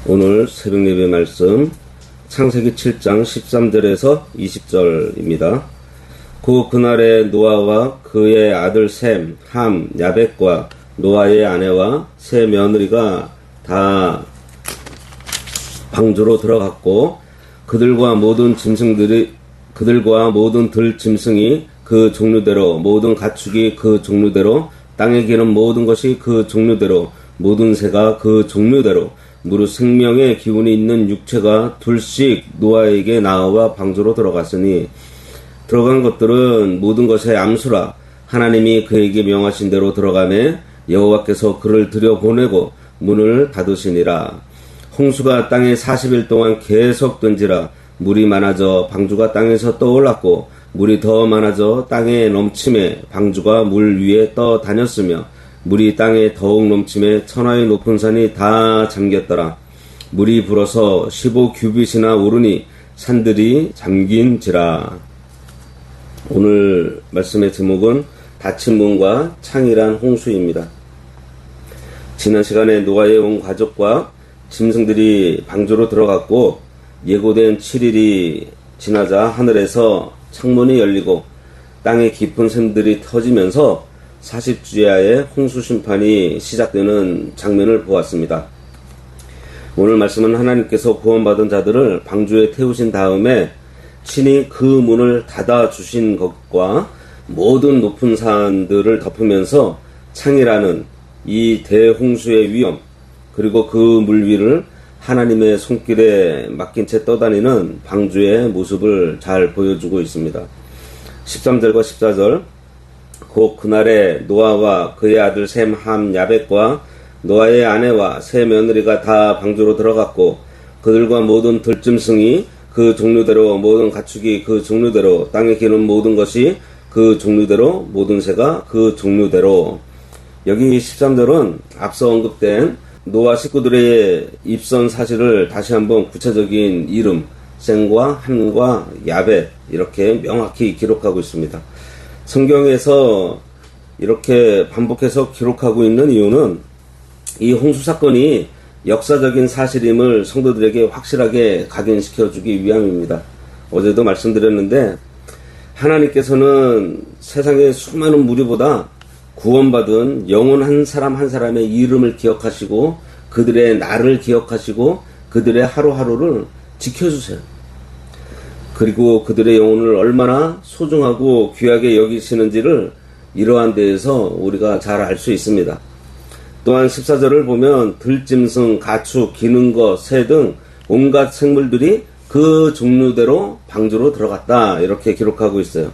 오늘 새벽 예배 말씀 창세기 7장 13절에서 20절입니다. 그날에 노아와 그의 아들 셈, 함, 야벳과 노아의 아내와 세 며느리가 다 방주로 들어갔고 그들과 모든 들짐승이 그 종류대로, 모든 가축이 그 종류대로, 땅에 기는 모든 것이 그 종류대로, 모든 새가 그 종류대로, 무릇 생명의 기운이 있는 육체가 둘씩 노아에게 나와 방주로 들어갔으니 들어간 것들은 모든 것의 암수라. 하나님이 그에게 명하신 대로 들어가매 여호와께서 그를 들여보내고 문을 닫으시니라. 홍수가 땅에 40일 동안 계속된지라. 물이 많아져 방주가 땅에서 떠올랐고 물이 더 많아져 땅에 넘침에 방주가 물 위에 떠 다녔으며 물이 땅에 더욱 넘침에 천하의 높은 산이 다 잠겼더라. 물이 불어서 15규빗이나 오르니 산들이 잠긴지라. 오늘 말씀의 제목은 닫힌 문과 창이란 홍수입니다. 지난 시간에 노아의 온 가족과 짐승들이 방주로 들어갔고 예고된 7일이 지나자 하늘에서 창문이 열리고 땅의 깊은 샘들이 터지면서 40주야의 홍수 심판이 시작되는 장면을 보았습니다. 오늘 말씀은 하나님께서 구원받은 자들을 방주에 태우신 다음에 친히 그 문을 닫아주신 것과 모든 높은 산들을 덮으면서 창이라는 이 대홍수의 위험, 그리고 그 물 위를 하나님의 손길에 맡긴 채 떠다니는 방주의 모습을 잘 보여주고 있습니다. 13절과 14절, 그날에 노아와 그의 아들 셈, 함, 야벳과 노아의 아내와 세 며느리가 다 방주로 들어갔고 그들과 모든 들짐승이 그 종류대로, 모든 가축이 그 종류대로, 땅에 기는 모든 것이 그 종류대로, 모든 새가 그 종류대로. 여기 13절은 앞서 언급된 노아 식구들의 입선 사실을 다시 한번 구체적인 이름, 셈과 함과 야벳, 이렇게 명확히 기록하고 있습니다. 성경에서 이렇게 반복해서 기록하고 있는 이유는 이 홍수 사건이 역사적인 사실임을 성도들에게 확실하게 각인시켜주기 위함입니다. 어제도 말씀드렸는데 하나님께서는 세상의 수많은 무리보다 구원받은 영혼 한 사람 한 사람의 이름을 기억하시고 그들의 날을 기억하시고 그들의 하루하루를 지켜주세요. 그리고 그들의 영혼을 얼마나 소중하고 귀하게 여기시는지를 이러한 데에서 우리가 잘 알 수 있습니다. 또한 14절을 보면 들짐승, 가축, 기는 것, 새 등 온갖 생물들이 그 종류대로 방주로 들어갔다, 이렇게 기록하고 있어요.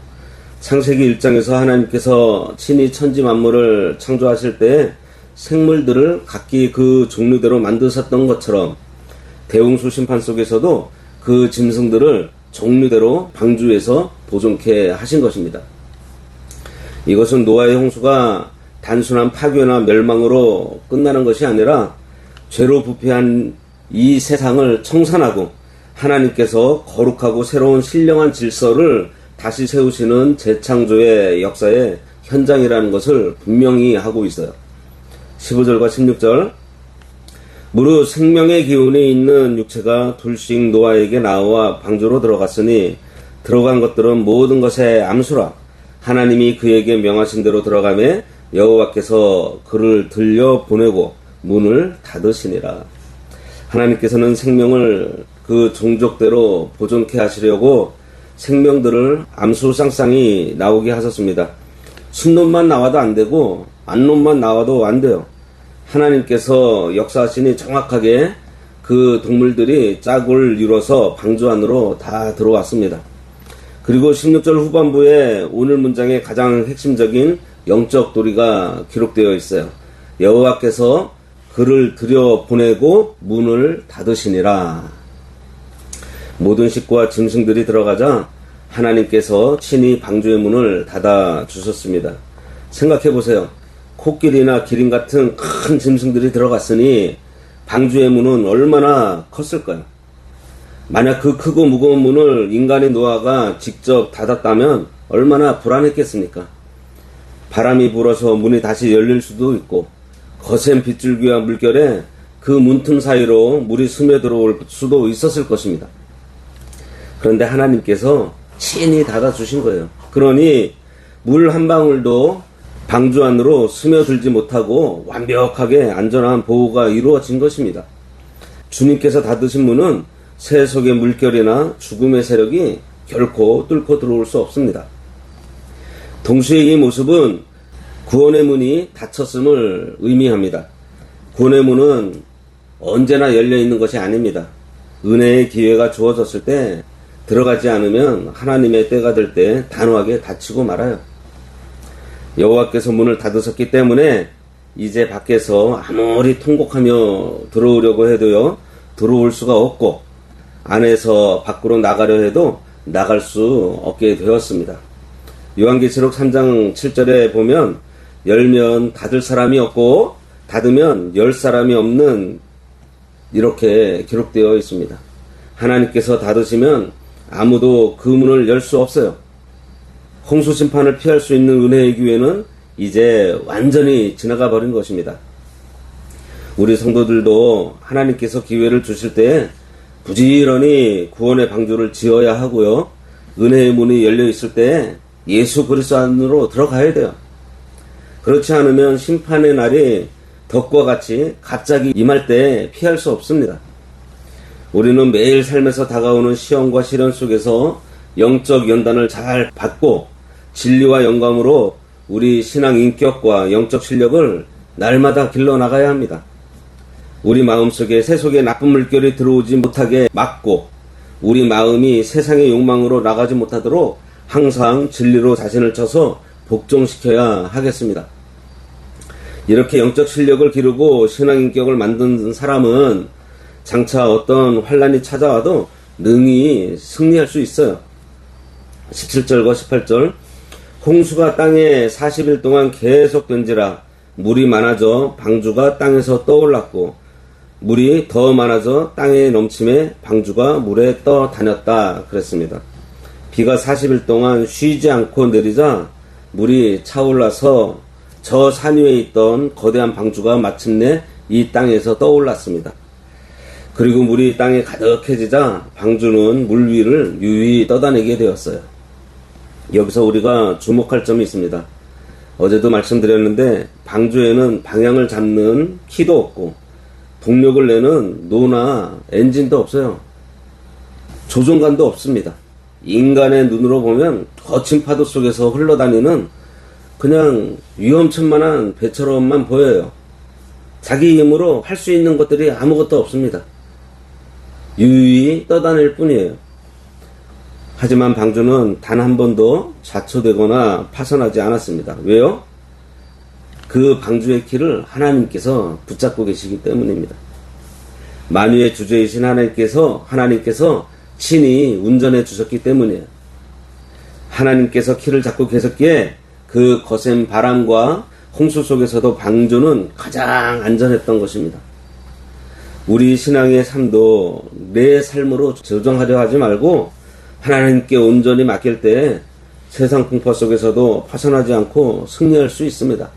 창세기 1장에서 하나님께서 친히 천지 만물을 창조하실 때 생물들을 각기 그 종류대로 만드셨던 것처럼 대홍수 심판 속에서도 그 짐승들을 종류대로 방주에서 보존케 하신 것입니다. 이것은 노아의 홍수가 단순한 파괴나 멸망으로 끝나는 것이 아니라 죄로 부패한 이 세상을 청산하고 하나님께서 거룩하고 새로운 신령한 질서를 다시 세우시는 재창조의 역사의 현장이라는 것을 분명히 하고 있어요. 15절과 16절, 무릇 생명의 기운이 있는 육체가 둘씩 노아에게 나와 방주로 들어갔으니 들어간 것들은 모든 것의 암수라. 하나님이 그에게 명하신 대로 들어가매 여호와께서 그를 들여보내고 문을 닫으시니라. 하나님께서는 생명을 그 종족대로 보존케 하시려고 생명들을 암수쌍쌍이 나오게 하셨습니다. 순놈만 나와도 안 되고 안놈만 나와도 안 돼요. 하나님께서 역사하시니 정확하게 그 동물들이 짝을 이뤄서 방주 안으로 다 들어왔습니다. 그리고 16절 후반부에 오늘 문장의 가장 핵심적인 영적 도리가 기록되어 있어요. 여호와께서 그를 들여보내고 문을 닫으시니라. 모든 식구와 짐승들이 들어가자 하나님께서 친히 방주의 문을 닫아 주셨습니다. 생각해 보세요. 코끼리나 기린 같은 큰 짐승들이 들어갔으니 방주의 문은 얼마나 컸을까요? 만약 그 크고 무거운 문을 인간의 노아가 직접 닫았다면 얼마나 불안했겠습니까? 바람이 불어서 문이 다시 열릴 수도 있고 거센 빗줄기와 물결에 그 문틈 사이로 물이 스며들어올 수도 있었을 것입니다. 그런데 하나님께서 친히 닫아주신 거예요. 그러니 물 한 방울도 방주 안으로 스며들지 못하고 완벽하게 안전한 보호가 이루어진 것입니다. 주님께서 닫으신 문은 세속의 물결이나 죽음의 세력이 결코 뚫고 들어올 수 없습니다. 동시에 이 모습은 구원의 문이 닫혔음을 의미합니다. 구원의 문은 언제나 열려있는 것이 아닙니다. 은혜의 기회가 주어졌을 때 들어가지 않으면 하나님의 때가 될 때 단호하게 닫히고 말아요. 여호와께서 문을 닫으셨기 때문에 이제 밖에서 아무리 통곡하며 들어오려고 해도요, 들어올 수가 없고 안에서 밖으로 나가려 해도 나갈 수 없게 되었습니다. 요한계시록 3장 7절에 보면 열면 닫을 사람이 없고 닫으면 열 사람이 없는 이렇게 기록되어 있습니다. 하나님께서 닫으시면 아무도 그 문을 열 수 없어요. 홍수 심판을 피할 수 있는 은혜의 기회는 이제 완전히 지나가 버린 것입니다. 우리 성도들도 하나님께서 기회를 주실 때 부지런히 구원의 방주를 지어야 하고요. 은혜의 문이 열려 있을 때 예수 그리스도 안으로 들어가야 돼요. 그렇지 않으면 심판의 날이 덕과 같이 갑자기 임할 때 피할 수 없습니다. 우리는 매일 삶에서 다가오는 시험과 시련 속에서 영적 연단을 잘 받고 진리와 영감으로 우리 신앙 인격과 영적 실력을 날마다 길러나가야 합니다. 우리 마음속에 세속의 나쁜 물결이 들어오지 못하게 막고 우리 마음이 세상의 욕망으로 나가지 못하도록 항상 진리로 자신을 쳐서 복종시켜야 하겠습니다. 이렇게 영적 실력을 기르고 신앙 인격을 만든 사람은 장차 어떤 환란이 찾아와도 능히 승리할 수 있어요. 17절과 18절 홍수가 땅에 40일 동안 계속된지라 물이 많아져 방주가 땅에서 떠올랐고 물이 더 많아져 땅에 넘침에 방주가 물에 떠다녔다 그랬습니다. 비가 40일 동안 쉬지 않고 내리자 물이 차올라서 저 산 위에 있던 거대한 방주가 마침내 이 땅에서 떠올랐습니다. 그리고 물이 땅에 가득해지자 방주는 물 위를 유유히 떠다니게 되었어요. 여기서 우리가 주목할 점이 있습니다. 어제도 말씀드렸는데 방주에는 방향을 잡는 키도 없고 동력을 내는 노나 엔진도 없어요. 조종관도 없습니다. 인간의 눈으로 보면 거친 파도 속에서 흘러다니는 그냥 위험천만한 배처럼만 보여요. 자기 힘으로 할 수 있는 것들이 아무것도 없습니다. 유유히 떠다닐 뿐이에요. 하지만 방주는 단 한 번도 좌초되거나 파손하지 않았습니다. 왜요? 그 방주의 키를 하나님께서 붙잡고 계시기 때문입니다. 만유의 주제이신 하나님께서 친히 운전해 주셨기 때문이에요. 하나님께서 키를 잡고 계셨기에 그 거센 바람과 홍수 속에서도 방주는 가장 안전했던 것입니다. 우리 신앙의 삶도 내 삶으로 조정하려 하지 말고 하나님께 온전히 맡길 때 세상 풍파 속에서도 파손하지 않고 승리할 수 있습니다.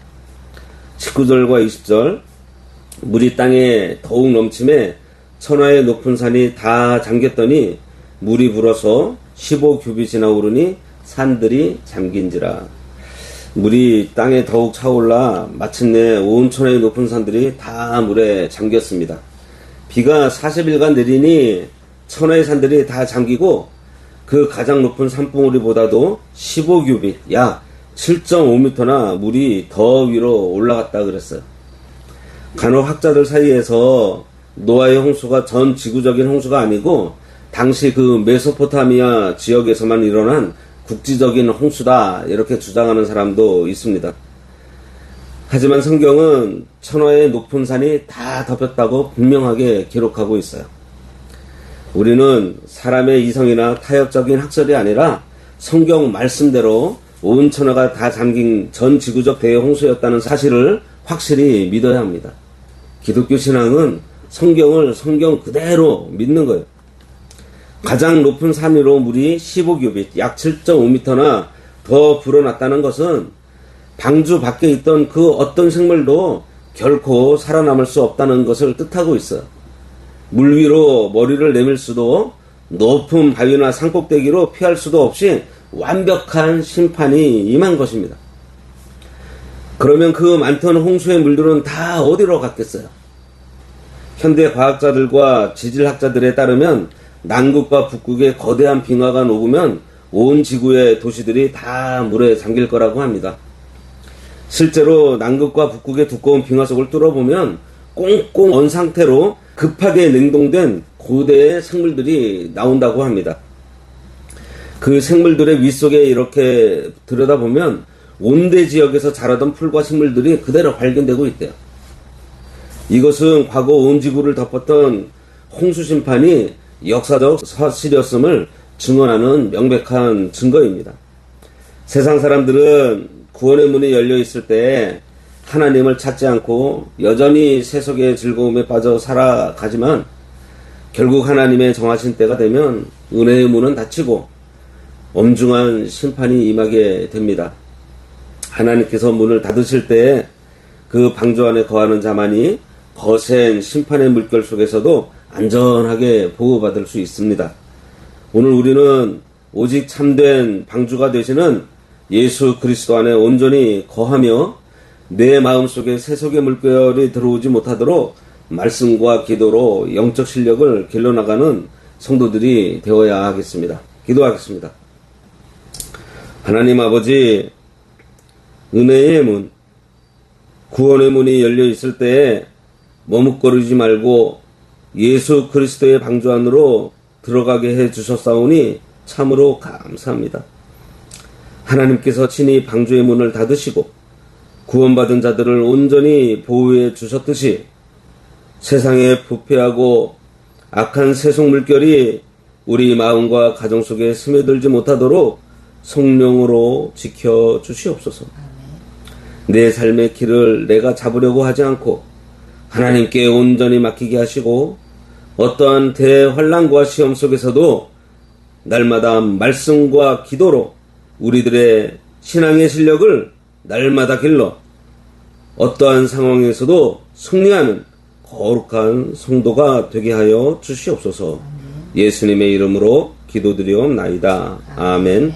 19절과 20절 물이 땅에 더욱 넘침에 천하의 높은 산이 다 잠겼더니 물이 불어서 15규빗이나 오르니 산들이 잠긴지라. 물이 땅에 더욱 차올라 마침내 온 천하의 높은 산들이 다 물에 잠겼습니다. 비가 40일간 내리니 천하의 산들이 다 잠기고 그 가장 높은 산봉우리보다도 15규빗, 약 7.5m나 물이 더 위로 올라갔다 그랬어요. 간혹 학자들 사이에서 노아의 홍수가 전 지구적인 홍수가 아니고 당시 그 메소포타미아 지역에서만 일어난 국지적인 홍수다 이렇게 주장하는 사람도 있습니다. 하지만 성경은 천하의 높은 산이 다 덮였다고 분명하게 기록하고 있어요. 우리는 사람의 이성이나 타협적인 학설이 아니라 성경 말씀대로 온 천하가 다 잠긴 전 지구적 대홍수였다는 사실을 확실히 믿어야 합니다. 기독교 신앙은 성경을 성경 그대로 믿는 거예요. 가장 높은 산 위로 물이 15규빗, 약 7.5m나 더 불어났다는 것은 방주 밖에 있던 그 어떤 생물도 결코 살아남을 수 없다는 것을 뜻하고 있어요. 물 위로 머리를 내밀 수도 높은 바위나 산꼭대기로 피할 수도 없이 완벽한 심판이 임한 것입니다. 그러면 그 많던 홍수의 물들은 다 어디로 갔겠어요? 현대 과학자들과 지질학자들에 따르면 남극과 북극에 거대한 빙하가 녹으면 온 지구의 도시들이 다 물에 잠길 거라고 합니다. 실제로 남극과 북극의 두꺼운 빙하 속을 뚫어보면 꽁꽁 언 상태로 급하게 냉동된 고대의 생물들이 나온다고 합니다. 그 생물들의 윗속에 이렇게 들여다보면 온대 지역에서 자라던 풀과 식물들이 그대로 발견되고 있대요. 이것은 과거 온 지구를 덮었던 홍수 심판이 역사적 사실이었음을 증언하는 명백한 증거입니다. 세상 사람들은 구원의 문이 열려 있을 때 하나님을 찾지 않고 여전히 세속의 즐거움에 빠져 살아가지만 결국 하나님의 정하신 때가 되면 은혜의 문은 닫히고 엄중한 심판이 임하게 됩니다. 하나님께서 문을 닫으실 때에 그 방주 안에 거하는 자만이 거센 심판의 물결 속에서도 안전하게 보호받을 수 있습니다. 오늘 우리는 오직 참된 방주가 되시는 예수 그리스도 안에 온전히 거하며 내 마음속에 세속의 물결이 들어오지 못하도록 말씀과 기도로 영적 실력을 길러나가는 성도들이 되어야 하겠습니다. 기도하겠습니다. 하나님 아버지, 은혜의 문, 구원의 문이 열려 있을 때에 머뭇거리지 말고 예수 그리스도의 방주 안으로 들어가게 해 주셨사오니 참으로 감사합니다. 하나님께서 친히 방주의 문을 닫으시고 구원받은 자들을 온전히 보호해 주셨듯이 세상에 부패하고 악한 세속 물결이 우리 마음과 가정 속에 스며들지 못하도록 성령으로 지켜 주시옵소서. 내 삶의 길을 내가 잡으려고 하지 않고 하나님께 온전히 맡기게 하시고 어떠한 대환난과 시험 속에서도 날마다 말씀과 기도로 우리들의 신앙의 실력을 날마다 길러 어떠한 상황에서도 승리하는 거룩한 성도가 되게 하여 주시옵소서. 예수님의 이름으로 기도드리옵나이다. 아멘.